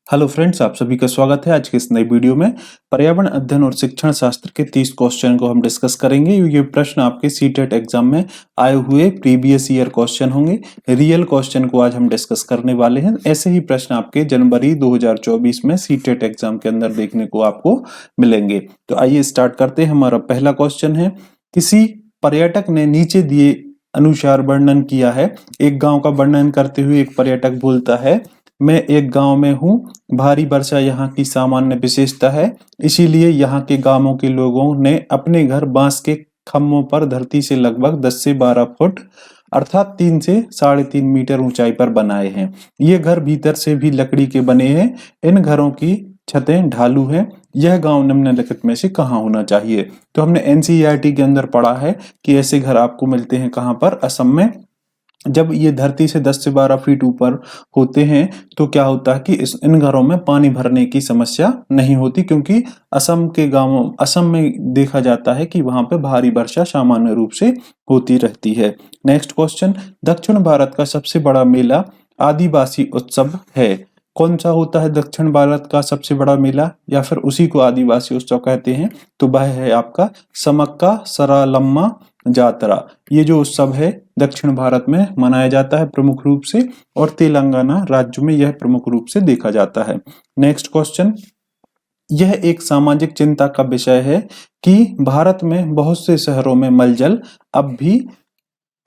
Hello friends, आप सभी का स्वागत है आज के इस नई वीडियो में। पर्यावरण अध्ययन और शिक्षण शास्त्र के 30 क्वेश्चन को हम डिस्कस करेंगे। ये प्रश्न आपके सीटेट एग्जाम में आए हुए प्रीवियस ईयर क्वेश्चन होंगे। रियल क्वेश्चन को आज हम डिस्कस करने वाले हैं। ऐसे ही प्रश्न आपके जनवरी 2024 में सीटेट एग्जाम के अंदर देखने को आपको मिलेंगे। तो आइए स्टार्ट करते हैं। हमारा पहला क्वेश्चन है, किसी पर्यटक ने नीचे दिए अनुसार वर्णन किया है। एक गाँव का वर्णन करते हुए एक पर्यटक बोलता है, मैं एक गांव में हूँ। भारी वर्षा यहाँ की सामान्य विशेषता है, इसीलिए यहाँ के गांवों के लोगों ने अपने घर बांस के खम्भों पर धरती से लगभग 10 से 12 फुट अर्थात 3 से 3.5 मीटर ऊंचाई पर बनाए हैं। ये घर भीतर से भी लकड़ी के बने हैं। इन घरों की छतें ढालू हैं। यह गांव निम्नलिखित में से कहाँ होना चाहिए? तो हमने एनसीईआरटी के अंदर पढ़ा है कि ऐसे घर आपको मिलते हैं कहाँ पर? असम में। जब ये धरती से 10 से 12 फीट ऊपर होते हैं तो क्या होता है कि इन घरों में पानी भरने की समस्या नहीं होती, क्योंकि असम में देखा जाता है कि वहां पे भारी वर्षा सामान्य रूप से होती रहती है। नेक्स्ट क्वेश्चन, दक्षिण भारत का सबसे बड़ा मेला आदिवासी उत्सव है। कौन सा होता है दक्षिण भारत का सबसे बड़ा मेला, या फिर उसी को आदिवासी उत्सव कहते हैं? तो वह है आपका समक्का सरालम्मा जातरा। ये जो उत्सव है दक्षिण भारत में मनाया जाता है प्रमुख रूप से, और तेलंगाना राज्य में यह प्रमुख रूप से देखा जाता है। नेक्स्ट क्वेश्चन, यह एक सामाजिक चिंता का विषय है कि भारत में बहुत से शहरों में मलजल अब भी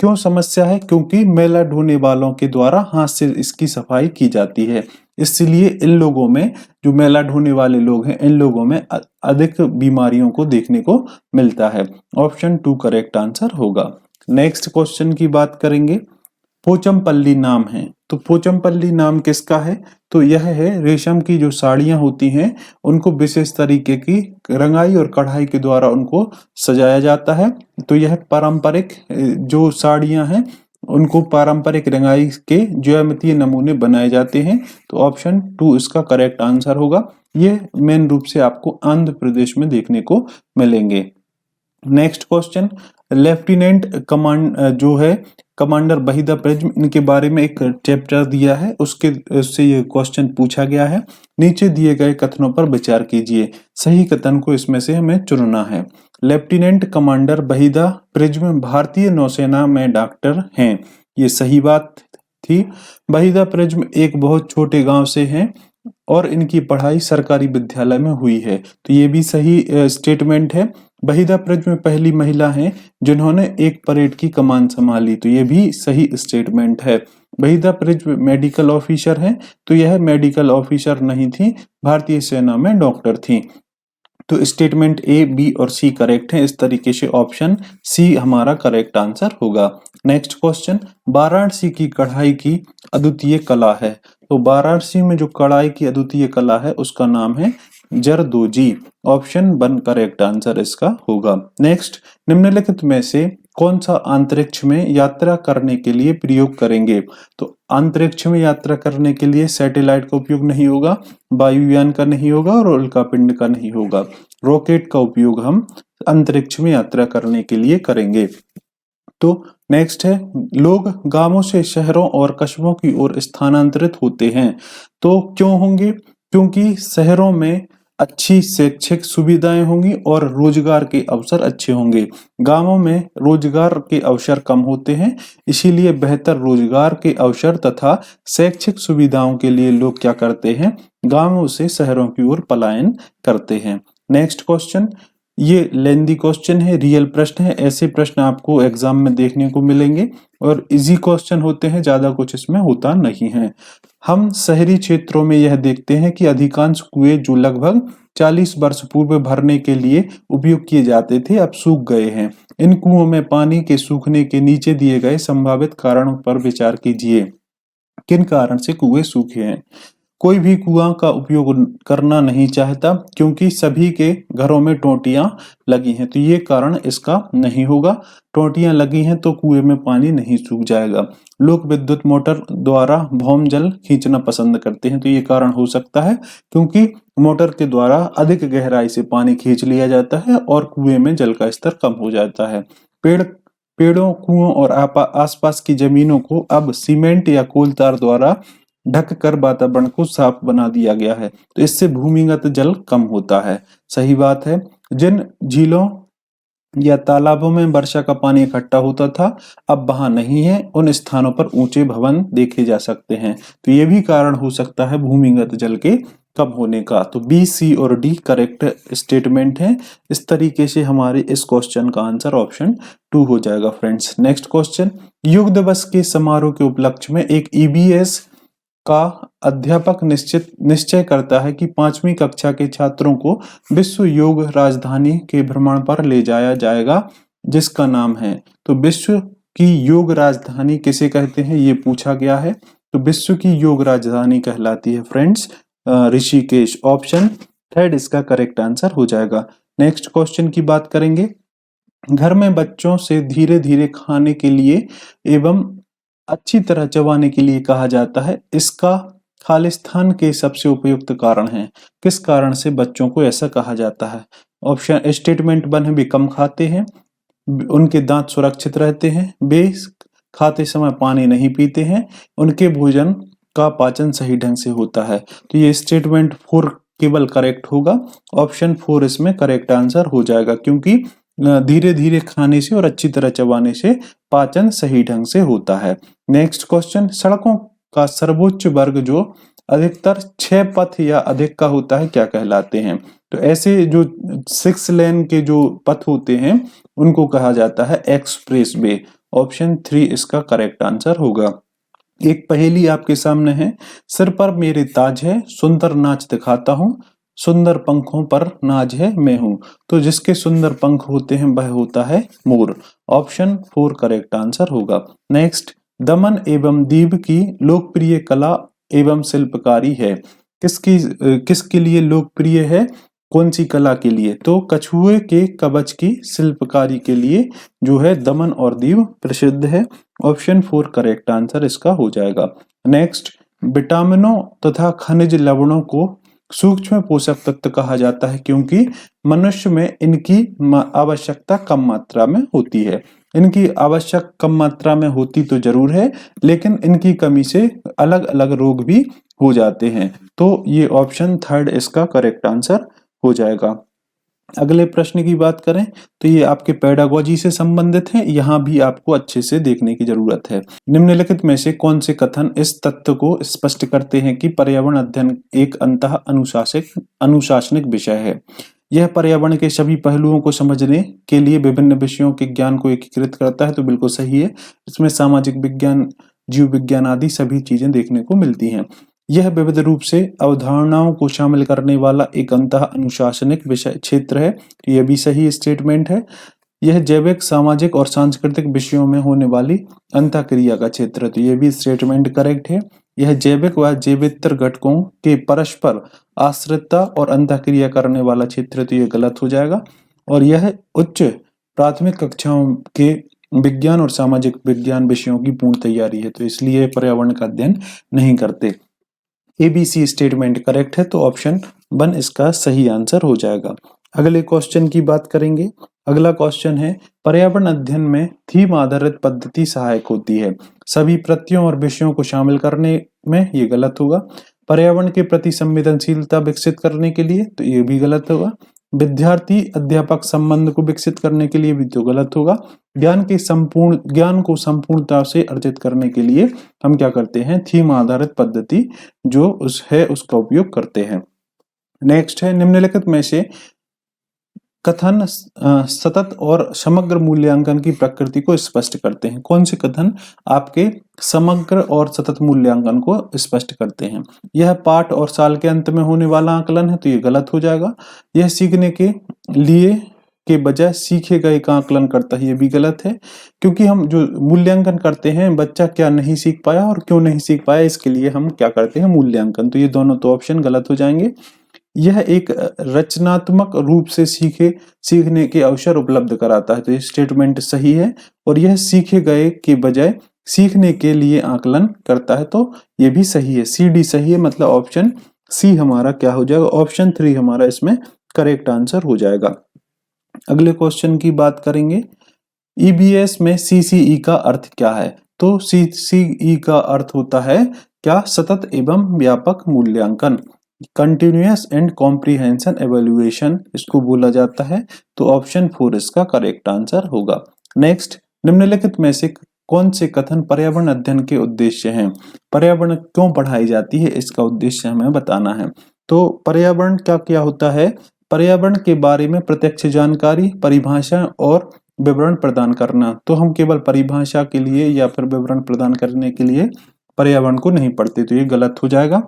क्यों समस्या है? क्योंकि मेला ढोने वालों के द्वारा हाथ से इसकी सफाई की जाती है। इसलिए इन लोगों में, जो मेला ढोने वाले लोग हैं, इन लोगों में अधिक बीमारियों को देखने को मिलता है। ऑप्शन 2 करेक्ट आंसर होगा। नेक्स्ट क्वेश्चन की बात करेंगे, पोचमपल्ली नाम है। तो पोचमपल्ली नाम किसका है? तो यह है रेशम की जो साड़ियां होती हैं उनको विशेष तरीके की रंगाई और कढ़ाई के द्वारा उनको सजाया जाता है। तो यह पारंपरिक जो साड़ियां हैं उनको पारंपरिक रंगाई के ज्यामितीय नमूने बनाए जाते हैं। तो ऑप्शन 2 इसका करेक्ट आंसर होगा। ये मेन रूप से आपको आंध्र प्रदेश में देखने को मिलेंगे। नेक्स्ट क्वेश्चन, लेफ्टिनेंट कमांड जो है कमांडर वहीदा प्रिज्म, इनके बारे में एक चैप्टर दिया है, उससे ये क्वेश्चन पूछा गया है। नीचे दिए गए कथनों पर विचार कीजिए। सही कथन को इसमें से हमें चुनना है। लेफ्टिनेंट कमांडर वहीदा प्रिज्म भारतीय नौसेना में डॉक्टर हैं, ये सही बात थी। वहीदा प्रिज्म एक बहुत छोटे गांव से हैं और इनकी पढ़ाई सरकारी विद्यालय में हुई है, तो ये भी सही स्टेटमेंट है। वहीदा प्रिज्म पहली महिला हैं जिन्होंने एक परेड की कमान संभाली, तो ये भी सही स्टेटमेंट है। वहीदा प्रिज्म मेडिकल ऑफिसर हैं, तो यह मेडिकल ऑफिसर नहीं थी, भारतीय सेना में डॉक्टर थी। तो स्टेटमेंट ए, बी और सी करेक्ट है। इस तरीके से ऑप्शन सी हमारा करेक्ट आंसर होगा। नेक्स्ट क्वेश्चन, वाराणसी की कढ़ाई की अद्वितीय कला है। तो वाराणसी में जो कढ़ाई की अद्वितीय कला है उसका नाम है जरदोजी। ऑप्शन 1 करेक्ट आंसर इसका होगा। नेक्स्ट, निम्नलिखित में से कौन सा अंतरिक्ष में यात्रा करने के लिए प्रयोग करेंगे? तो अंतरिक्ष में यात्रा करने के लिए सैटेलाइट का उपयोग नहीं होगा, वायुयान का नहीं होगा और उल्कापिंड का नहीं होगा। रॉकेट का उपयोग हम अंतरिक्ष में यात्रा करने के लिए करेंगे। तो नेक्स्ट है, लोग गांवों से शहरों और कस्बों की ओर स्थानांतरित होते हैं, तो क्यों होंगे? क्योंकि शहरों में अच्छी शैक्षिक सुविधाएं होंगी और रोजगार के अवसर अच्छे होंगे। गांवों में रोजगार के अवसर कम होते हैं, इसीलिए बेहतर रोजगार के अवसर तथा शैक्षिक सुविधाओं के लिए लोग क्या करते हैं? गांवों से शहरों की ओर पलायन करते हैं। नेक्स्ट क्वेश्चन, ये लेंदी क्वेश्चन है, रियल प्रश्न है। ऐसे प्रश्न आपको एग्जाम में देखने को मिलेंगे और इजी क्वेश्चन होते हैं, ज्यादा कुछ इसमें होता नहीं है। हम शहरी क्षेत्रों में यह देखते हैं कि अधिकांश कुएं जो लगभग 40 वर्ष पूर्व भरने के लिए उपयोग किए जाते थे अब सूख गए हैं। इन कुओं में पानी के सूखने के नीचे दिए गए संभावित कारणों पर विचार कीजिए। किन कारण से कुएं सूखे हैं? कोई भी कुआं का उपयोग करना नहीं चाहता क्योंकि सभी के घरों में टोंटियां लगी हैं, तो ये कारण इसका नहीं होगा। टोंटियां लगी हैं तो कुएं में पानी नहीं सूख जाएगा। लोग विद्युत मोटर द्वारा भौम जल खींचना पसंद करते हैं, तो ये कारण हो सकता है क्योंकि मोटर के द्वारा अधिक गहराई से पानी खींच लिया जाता है और कुएं में जल का स्तर कम हो जाता है। पेड़ों, कुओं और आसपास की जमीनों को अब सीमेंट या कोल तार द्वारा ढककर वातावरण को साफ बना दिया गया है। तो इससे भूमिगत जल कम होता है। सही बात है। जिन झीलों या तालाबों में वर्षा का पानी इकट्ठा होता था, अब वहां नहीं है। उन स्थानों पर ऊंचे भवन देखे जा सकते हैं। तो ये भी कारण हो सकता है भूमिगत जल के कम होने का। तो बी, सी और डी करेक्ट स्टेटमेंट है। इस तरीके से हमारे इस क्वेश्चन का आंसर ऑप्शन 2 हो जाएगा फ्रेंड्स। नेक्स्ट क्वेश्चन, योग दिवस के समारोह के उपलक्ष्य में एक ईबीएस का अध्यापक निश्चय करता है कि 5वीं कक्षा के छात्रों को विश्व योग राजधानी के भ्रमण पर ले जाया जाएगा, जिसका नाम है। तो विश्व की योग राजधानी किसे कहते हैं, ये पूछा गया है। तो विश्व की योग राजधानी कहलाती है फ्रेंड्स ऋषिकेश। ऑप्शन 3 इसका करेक्ट आंसर हो जाएगा। नेक्स्ट क्वेश्चन की बात करेंगे। घर में बच्चों से धीरे धीरे खाने के लिए एवं अच्छी तरह चबाने के लिए कहा जाता है। इसका खालिस्तान के सबसे उपयुक्त कारण है। किस कारण से बच्चों को ऐसा कहा जाता है? ऑप्शन स्टेटमेंट 1 है, वे कम खाते हैं, उनके दांत सुरक्षित रहते हैं, वे खाते समय पानी नहीं पीते हैं, उनके भोजन का पाचन सही ढंग से होता है। तो ये स्टेटमेंट 4 केवल करेक्ट होगा। ऑप्शन 4 इसमें करेक्ट आंसर हो जाएगा, क्योंकि धीरे धीरे खाने से और अच्छी तरह चबाने से पाचन सही ढंग से होता है। नेक्स्ट क्वेश्चन, सड़कों का सर्वोच्च वर्ग जो अधिकतर 6 पथ या अधिक का होता है क्या कहलाते हैं? तो ऐसे जो 6 लेन के जो पथ होते हैं उनको कहा जाता है एक्सप्रेस वे। ऑप्शन 3 इसका करेक्ट आंसर होगा। एक पहेली आपके सामने है। सिर पर मेरे ताज है, सुंदर नाच दिखाता हूँ, सुंदर पंखों पर नाज है मैं हूं। तो जिसके सुंदर पंख होते हैं वह होता है मोर। ऑप्शन 4 करेक्ट आंसर होगा। नेक्स्ट, दमन एवं दीव की लोकप्रिय कला एवं शिल्पकारी है। किसके लिए लोकप्रिय है? कौन सी कला के लिए? तो कछुए के कवच की शिल्पकारी के लिए जो है दमन और दीव प्रसिद्ध है। ऑप्शन 4 करेक्ट आंसर इसका हो जाएगा। नेक्स्ट, विटामिनों तथा खनिज लवणों को सूक्ष्म पोषक तत्व कहा जाता है, क्योंकि मनुष्य में इनकी आवश्यकता कम मात्रा में होती है। इनकी आवश्यक कम मात्रा में होती तो जरूर है, लेकिन इनकी कमी से अलग अलग रोग भी हो जाते हैं। तो ये ऑप्शन 3 इसका करेक्ट आंसर हो जाएगा। अगले प्रश्न की बात करें तो ये आपके पेडागोजी से संबंधित है। यहाँ भी आपको अच्छे से देखने की जरूरत है। निम्नलिखित में से कौन से कथन इस तथ्य को स्पष्ट करते हैं कि पर्यावरण अध्ययन एक अंतः अनुशासनिक विषय है? यह पर्यावरण के सभी पहलुओं को समझने के लिए विभिन्न विषयों के ज्ञान को एकीकृत करता है। तो बिल्कुल सही है। इसमें सामाजिक विज्ञान, जीव विज्ञान आदि सभी चीजें देखने को मिलती हैं। यह विविध रूप से अवधारणाओं को शामिल करने वाला एक अंतः अनुशासनिक विषय क्षेत्र है। यह भी सही स्टेटमेंट है। यह जैविक, सामाजिक और सांस्कृतिक विषयों में होने वाली अंतःक्रिया का क्षेत्र है। तो यह भी स्टेटमेंट करेक्ट है। यह जैविक व जैवितर घटकों के परस्पर आश्रितता और अंतःक्रिया करने वाला क्षेत्र है। तो यह गलत हो जाएगा। और यह उच्च प्राथमिक कक्षाओं के विज्ञान और सामाजिक विज्ञान विषयों की पूर्ण तैयारी है। तो इसलिए पर्यावरण का अध्ययन नहीं करते। ABC स्टेटमेंट करेक्ट है। तो ऑप्शन 1 इसका सही आंसर हो जाएगा। अगले क्वेश्चन की बात करेंगे। अगला क्वेश्चन है, पर्यावरण अध्ययन में थीम आधारित पद्धति सहायक होती है सभी प्रत्ययों और विषयों को शामिल करने में। ये गलत होगा। पर्यावरण के प्रति संवेदनशीलता विकसित करने के लिए, तो ये भी गलत होगा। विद्यार्थी अध्यापक संबंध को विकसित करने के लिए भी तो गलत होगा। ज्ञान को संपूर्णता से अर्जित करने के लिए हम क्या करते हैं? थीम आधारित पद्धति जो उसका उपयोग करते हैं। नेक्स्ट है, निम्नलिखित में से कथन सतत और समग्र मूल्यांकन की प्रकृति को स्पष्ट करते हैं। कौन से कथन आपके समग्र और सतत मूल्यांकन को स्पष्ट करते हैं? यह पाठ और साल के अंत में होने वाला आकलन है। तो ये गलत हो जाएगा। यह सीखने के लिए के बजाय सीखे गए का आकलन करता है। ये भी गलत है, क्योंकि हम जो मूल्यांकन करते हैं बच्चा क्या नहीं सीख पाया और क्यों नहीं सीख पाया, इसके लिए हम क्या करते हैं? मूल्यांकन। तो ये दोनों तो ऑप्शन गलत हो जाएंगे। यह एक रचनात्मक रूप से सीखने के अवसर उपलब्ध कराता है। तो ये स्टेटमेंट सही है। और यह सीखे गए के बजाय सीखने के लिए आकलन करता है। तो ये भी सही है। CD सही है, मतलब ऑप्शन C हमारा क्या हो जाएगा? ऑप्शन 3 हमारा इसमें करेक्ट आंसर हो जाएगा। अगले क्वेश्चन की बात करेंगे। EBS में CCE का अर्थ क्या है? तो CCE का अर्थ होता है क्या सतत एवं व्यापक मूल्यांकन, कंटिन्यूअस एंड कॉम्प्रिहेंशन एवेल्युएशन इसको बोला जाता है। तो ऑप्शन 4 इसका करेक्ट आंसर होगा। नेक्स्ट, निम्नलिखित में से कौन से कथन पर्यावरण अध्ययन के उद्देश्य हैं? पर्यावरण क्यों पढ़ाई जाती है, इसका उद्देश्य हमें बताना है। तो पर्यावरण क्या क्या होता है? पर्यावरण के बारे में प्रत्यक्ष जानकारी, परिभाषा और विवरण प्रदान करना। तो हम केवल परिभाषा के लिए या फिर विवरण प्रदान करने के लिए पर्यावरण को नहीं पढ़ते, तो ये गलत हो जाएगा।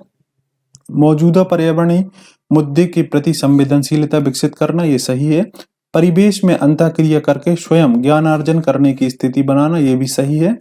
मौजूदा पर्यावरणीय मुद्दे के प्रति संवेदनशीलता विकसित करना, ये सही है। परिवेश में अंतःक्रिया करके स्वयं ज्ञानार्जन करने की स्थिति बनाना, ये भी सही है।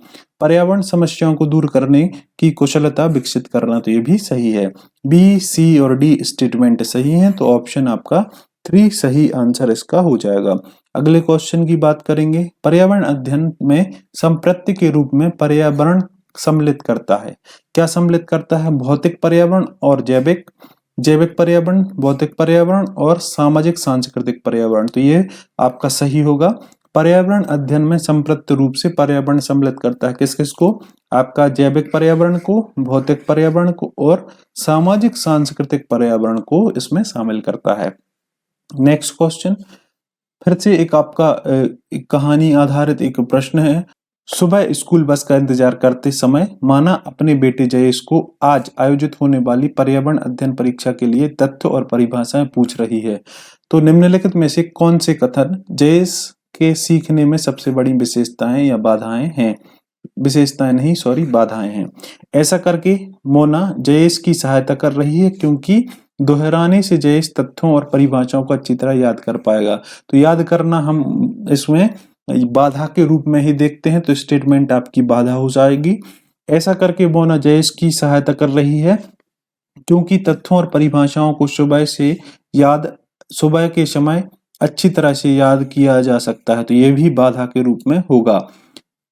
पर्यावरण समस्याओं को दूर करने की कुशलता विकसित करना, तो ये भी सही है। बी, सी और डी स्टेटमेंट सही है, तो ऑप्शन आपका 3 सही आंसर इसका हो जाएगा। अगले क्वेश्चन की बात करेंगे। पर्यावरण अध्ययन में संप्रति के रूप में पर्यावरण सम्मिलित करता है। क्या सम्मिलित करता है? भौतिक पर्यावरण और जैविक, जैविक पर्यावरण, भौतिक पर्यावरण और सामाजिक सांस्कृतिक पर्यावरण, तो ये आपका सही होगा। पर्यावरण अध्ययन में संप्रति रूप से पर्यावरण सम्मिलित करता है किस किस को? आपका जैविक पर्यावरण को, भौतिक पर्यावरण को और सामाजिक सांस्कृतिक पर्यावरण को इसमें शामिल करता है। नेक्स्ट क्वेश्चन, फिर से एक आपका एक कहानी आधारित एक प्रश्न है। सुबह स्कूल बस का इंतजार करते समय माना अपने बेटे जयेश को आज आयोजित होने वाली पर्यावरण अध्ययन परीक्षा के लिए तथ्य और परिभाषाएं पूछ रही है। तो निम्नलिखित में से कौन से कथन जयेश के सीखने में सबसे बड़ी विशेषताएं या बाधाएं हैं? विशेषताएं नहीं, सॉरी, बाधाएं हैं। ऐसा करके मोना जयेश की सहायता कर रही है क्योंकि दोहराने से जयेश तथ्यों और परिभाषाओं को अच्छी तरह याद कर पाएगा। तो याद करना हम इसमें बाधा के रूप में ही देखते हैं, तो स्टेटमेंट आपकी बाधा हो जाएगी। ऐसा करके मोना जयेश की सहायता कर रही है क्योंकि तथ्यों और परिभाषाओं को सुबह के समय अच्छी तरह से याद किया जा सकता है, तो ये भी बाधा के रूप में होगा।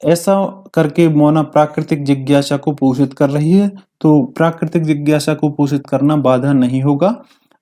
ऐसा करके मोना प्राकृतिक जिज्ञासा को पोषित कर रही है, तो प्राकृतिक जिज्ञासा को पोषित करना बाधा नहीं होगा।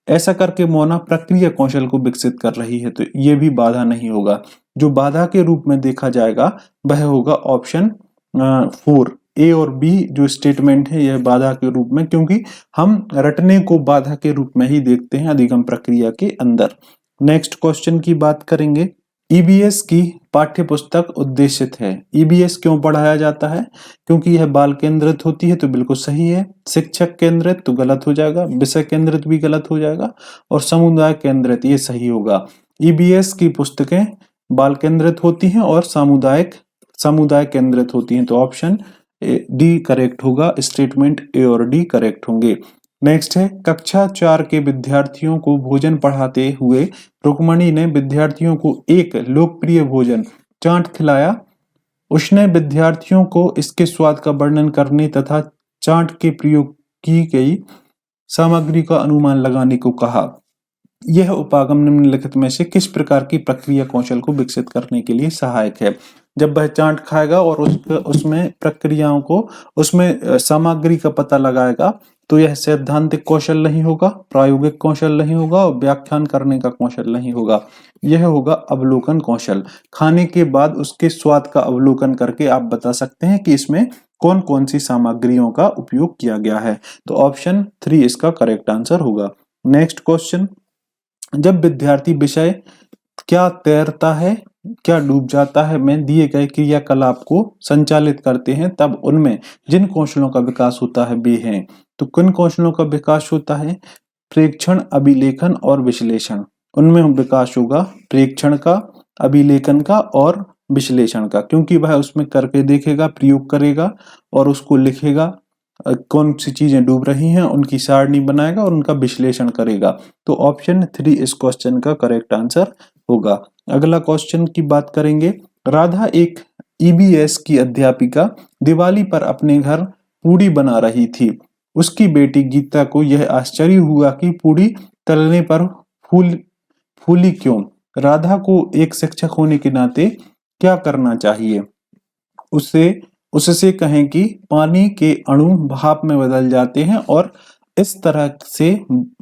ऐसा करके मोना प्रक्रिया कौशल को विकसित कर रही है, तो ये भी बाधा नहीं होगा। जो बाधा के रूप में देखा जाएगा वह होगा ऑप्शन 4, ए और बी जो स्टेटमेंट है यह बाधा के रूप में, क्योंकि हम रटने को बाधा के रूप में ही देखते हैं अधिगम प्रक्रिया के अंदर। नेक्स्ट क्वेश्चन की बात करेंगे। ईबीएस की पाठ्य पुस्तक उद्देशित है। ईबीएस क्यों पढ़ाया जाता है? क्योंकि यह बाल केंद्रित होती है, तो बिल्कुल सही है। शिक्षक केंद्रित तो गलत हो जाएगा, विषय केंद्रित भी गलत हो जाएगा और समुदाय केंद्रित ये सही होगा। ईबीएस की पुस्तकें बाल केंद्रित होती हैं और समुदाय केंद्रित होती हैं, तो ऑप्शन डी करेक्ट होगा। स्टेटमेंट ए और डी करेक्ट होंगे। नेक्स्ट है, कक्षा 4 के विद्यार्थियों को भोजन पढ़ाते हुए रुक्मणी ने विद्यार्थियों को एक लोकप्रिय भोजन चाट खिलाया। उसने विद्यार्थियों को इसके स्वाद का वर्णन करने तथा चाट के प्रयोग की गई सामग्री का अनुमान लगाने को कहा। यह उपागम निम्नलिखित में से किस प्रकार की प्रक्रिया कौशल को विकसित करने के लिए सहायक है? जब वह चाट खाएगा और उसमें प्रक्रियाओं को, उसमें सामग्री का पता लगाएगा, तो यह सैद्धांतिक कौशल नहीं होगा, प्रायोगिक कौशल नहीं होगा और व्याख्यान करने का कौशल नहीं होगा। यह होगा अवलोकन कौशल। खाने के बाद उसके स्वाद का अवलोकन करके आप बता सकते हैं कि इसमें कौन कौन सी सामग्रियों का उपयोग किया गया है, तो ऑप्शन 3 इसका करेक्ट आंसर होगा। नेक्स्ट क्वेश्चन, जब विद्यार्थी विषय क्या तैरता है, क्या डूब जाता है में दिए गए क्रियाकलाप को संचालित करते हैं, तब उनमें जिन कौशलों का विकास होता है वे हैं। तो किन कौशलों का विकास होता है? प्रेक्षण, अभिलेखन और विश्लेषण। उनमें विकास होगा प्रेक्षण का, अभिलेखन का और विश्लेषण का, क्योंकि वह उसमें करके देखेगा, प्रयोग करेगा और उसको लिखेगा, कौन सी चीजें डूब रही हैं उनकी सारणी बनाएगा और उनका विश्लेषण करेगा। तो ऑप्शन 3 इस क्वेश्चन का करेक्ट आंसर होगा। अगला क्वेश्चन की बात करेंगे। राधा एक ईबीएस की अध्यापिका दिवाली पर अपने घर पूड़ी बना रही थी। उसकी बेटी गीता को यह आश्चर्य हुआ कि पूड़ी तलने पर फूली क्यों। राधा को एक शिक्षक होने के नाते क्या करना चाहिए? उससे कहें कि पानी के अणु भाप में बदल जाते हैं और इस तरह से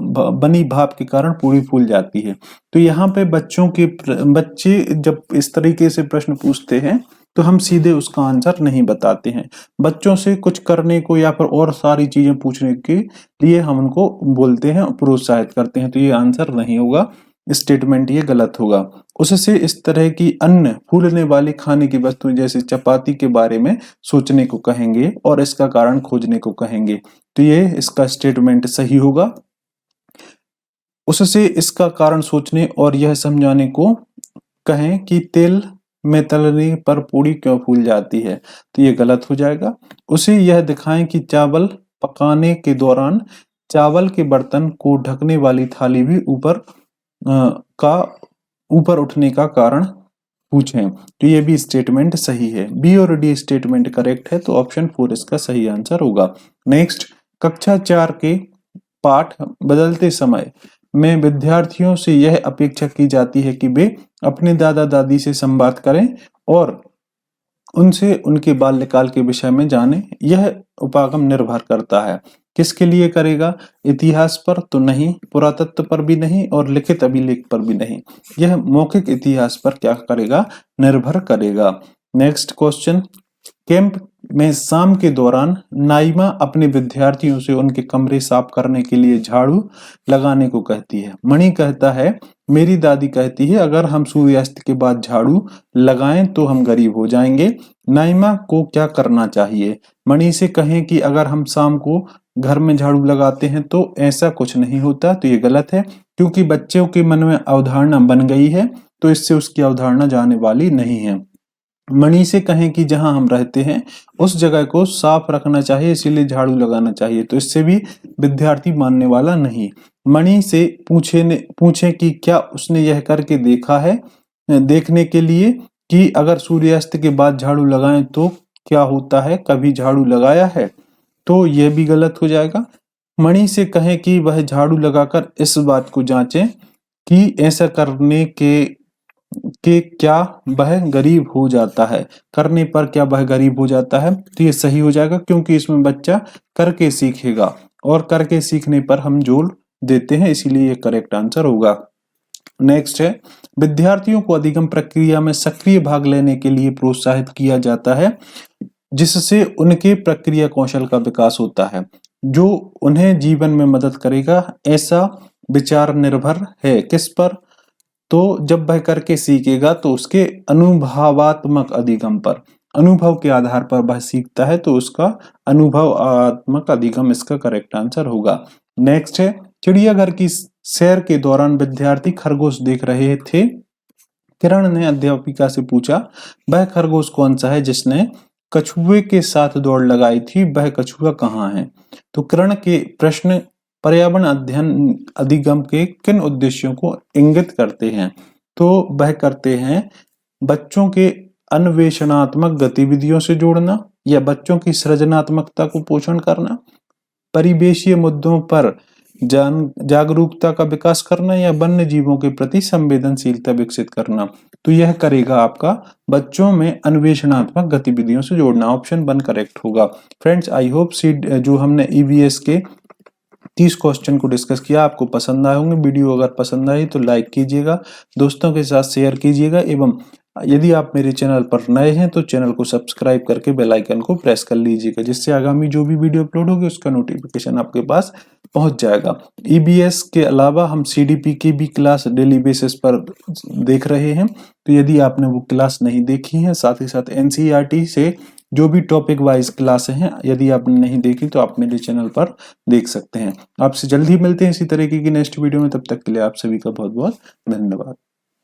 बनी भाप के कारण पूरी फूल जाती है। तो यहाँ पे बच्चे जब इस तरीके से प्रश्न पूछते हैं तो हम सीधे उसका आंसर नहीं बताते हैं। बच्चों से कुछ करने को या फिर और सारी चीजें पूछने के लिए हम उनको बोलते हैं, प्रोत्साहित करते हैं, तो ये आंसर नहीं होगा, स्टेटमेंट ये गलत होगा। उससे इस तरह की अन्य फूलने वाली खाने की वस्तुएं जैसे चपाती के बारे में सोचने को कहेंगे और इसका कारण खोजने को कहेंगे, तो ये इसका स्टेटमेंट सही होगा। उससे इसका कारण सोचने और यह समझाने को कहें कि तेल में तलने पर पूड़ी क्यों फूल जाती है, तो ये गलत हो जाएगा। उसे यह दिखाएं कि चावल पकाने के दौरान चावल के बर्तन को ढकने वाली थाली भी ऊपर उठने का कारण पूछें, तो ये भी स्टेटमेंट सही है। बी और डी स्टेटमेंट करेक्ट है, तो ऑप्शन 4 इसका सही आंसर होगा। नेक्स्ट, कक्षा 4 के पाठ बदलते समय में विद्यार्थियों से यह अपेक्षा की जाती है कि वे अपने दादा दादी से संवाद करें और उनसे उनके बाल्यकाल के विषय में जाने। यह उपागम निर्भर करता है, किसके लिए करेगा? इतिहास पर तो नहीं, पुरातत्व पर भी नहीं और लिखित अभिलेख पर भी नहीं। यह मौखिक इतिहास पर क्या करेगा? निर्भर करेगा। नेक्स्ट क्वेश्चन, कैंप में शाम के दौरान नाइमा अपने विद्यार्थियों से उनके कमरे साफ करने के लिए झाड़ू लगाने को कहती है। मणि कहता है, मेरी दादी कहती है अगर हम सूर्यास्त के बाद झाड़ू लगाएं तो हम गरीब हो जाएंगे। नाइमा को क्या करना चाहिए? मणि से कहें कि अगर हम शाम को घर में झाड़ू लगाते हैं तो ऐसा कुछ नहीं होता, तो ये गलत है, क्योंकि बच्चों के मन में अवधारणा बन गई है, तो इससे उसकी अवधारणा जाने वाली नहीं है। मणि से कहें कि जहां हम रहते हैं उस जगह को साफ रखना चाहिए, इसीलिए झाड़ू लगाना चाहिए, तो इससे भी विद्यार्थी मानने वाला नहीं। मणि से पूछे कि क्या उसने यह करके देखा है, देखने के लिए कि अगर सूर्यास्त के बाद झाड़ू लगाएं तो क्या होता है, कभी झाड़ू लगाया है, तो यह भी गलत हो जाएगा। मणि से कहें कि वह झाड़ू लगाकर इस बात को जांचें कि ऐसा करने के क्या वह गरीब हो जाता है, करने पर क्या वह गरीब हो जाता है, तो ये सही हो जाएगा, क्योंकि इसमें बच्चा करके सीखेगा और करके सीखने पर हम जोर देते हैं, इसीलिए ये करेक्ट आंसर होगा। नेक्स्ट है, विद्यार्थियों को अधिगम प्रक्रिया में सक्रिय भाग लेने के लिए प्रोत्साहित किया जाता है, जिससे उनके प्रक्रिया कौशल का विकास होता है, जो उन्हें जीवन में मदद करेगा। ऐसा विचार निर्भर है किस पर? तो जब वह करके सीखेगा तो उसके अनुभवात्मक अधिगम पर, अनुभव के आधार पर वह सीखता है, तो उसका अनुभवात्मक अधिगम इसका करेक्ट आंसर होगा। नेक्स्ट है, चिड़ियाघर की सैर के दौरान विद्यार्थी खरगोश देख रहे थे। किरण ने अध्यापिका से पूछा, वह खरगोश कौन सा है जिसने कछुए के साथ दौड़ लगाई थी, वह कछुआ कहाँ है? तो किरण के प्रश्न पर्यावरण अध्ययन अधिगम के किन उद्देश्यों को इंगित करते हैं? तो वह करते हैं बच्चों के अन्वेषणात्मक गतिविधियों से जोड़ना, या बच्चों की सृजनात्मकता को पोषण करना, परिवेशीय मुद्दों पर जागरूकता का विकास करना, या वन्य जीवों के प्रति संवेदनशीलता विकसित करना। तो यह करेगा आपका बच्चों में अन्वेषणात्मक गतिविधियों से जोड़ना, ऑप्शन 1 करेक्ट होगा। फ्रेंड्स, आई होप जो हमने ईवीएस के 30 क्वेश्चन को डिस्कस किया आपको पसंद आए होंगे। वीडियो अगर पसंद आई तो लाइक कीजिएगा, दोस्तों के साथ शेयर कीजिएगा, एवं यदि आप मेरे चैनल पर नए हैं तो चैनल को सब्सक्राइब करके बेल आइकन को प्रेस कर लीजिएगा, जिससे आगामी जो भी वीडियो अपलोड होगी उसका नोटिफिकेशन आपके पास पहुंच जाएगा। ईबीएस के अलावा हम सीडीपी की भी क्लास डेली बेसिस पर देख रहे हैं, तो यदि आपने वो क्लास नहीं देखी है, साथ ही साथ एनसीईआरटी से जो भी टॉपिक वाइज क्लासें हैं, यदि आपने नहीं देखी तो आप मेरे चैनल पर देख सकते हैं। आपसे जल्द ही मिलते हैं इसी तरीके की नेक्स्ट वीडियो में, तब तक के लिए आप सभी का बहुत बहुत धन्यवाद।